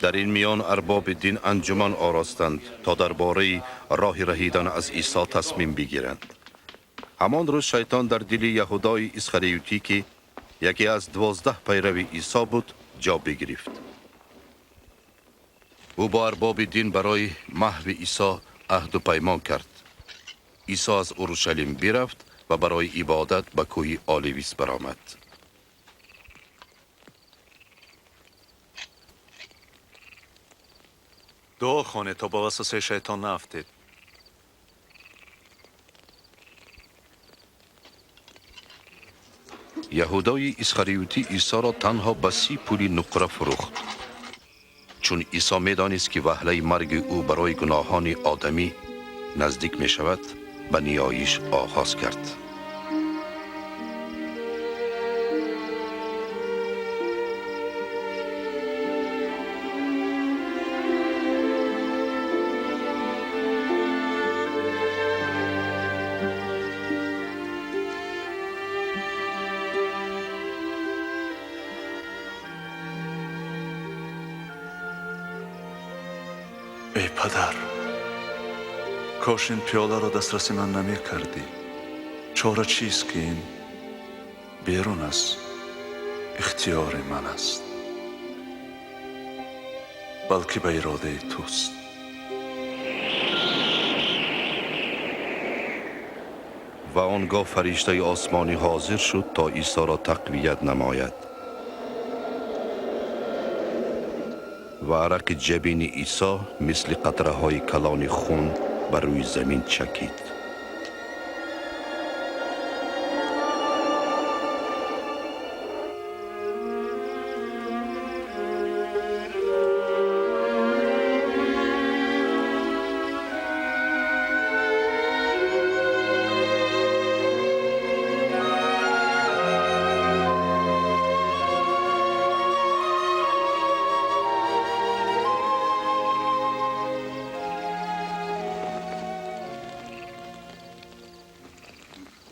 در این میان ارباب دین انجمن آراستند تا درباره راه رهیدن از عیسی تصمیم بگیرند. همان روز شیطان در دل یهودای اسخریوتی که یکی از 12 پیرو عیسی بود جا بگرفت. او با ارباب دین برای محو عیسی عهد و پیمان کرد. عیسی از اورشلیم برفت و برای عبادت به کوه آلیویس برآمد. دعا کنید تا با وسوسه شیطان نیفتید. یهودای اسخریوتی عیسی را تنها به 30 پولی نقره فروخت. چون عیسی می‌دانست که وهله مرگ او برای گناهان آدمی نزدیک می شود، به نیایش آغاز کرد. ای پدر، کاش این پیاله را دسترسی من نمی کردی. چاره چیست که این بیرون از اختیار من است، بلکه به اراده توست. و آنگاه فرشته آسمانی حاضر شد تا عیسی را تقویت نماید. و عرق جبین عیسی مثل قطره های کلان خون بر روی زمین چکید.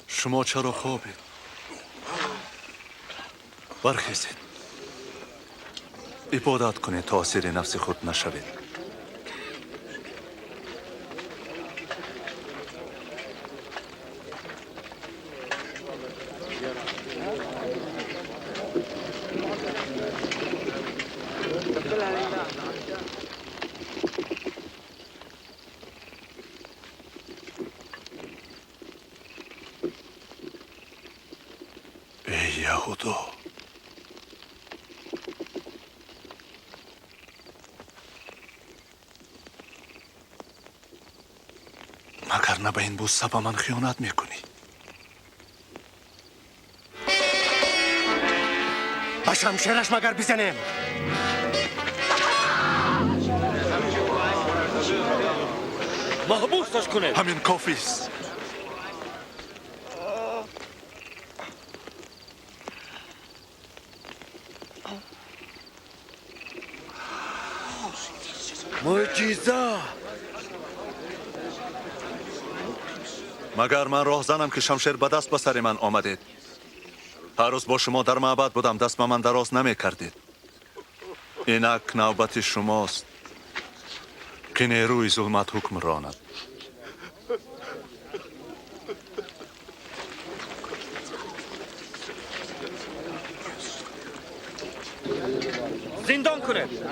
شما چرا خوابید؟ برخیزید، عبادت کنید تا اسیر نفس خود نشوید. ای یهودا، مگر نه به این بوسه به من خیانت میکنی؟ با شمشیرش مگر بزنیم؟ محبوسش کنید. همین کافی است. معجزه. مگر من راهزنم که شمشیر به دست به سر من آمدید؟ هر روز با شما در معبد بودم، دست به من دراز نمی کردید. اینک نوبت شماست که نیروی ظلمت حکم راند. زندان کنید.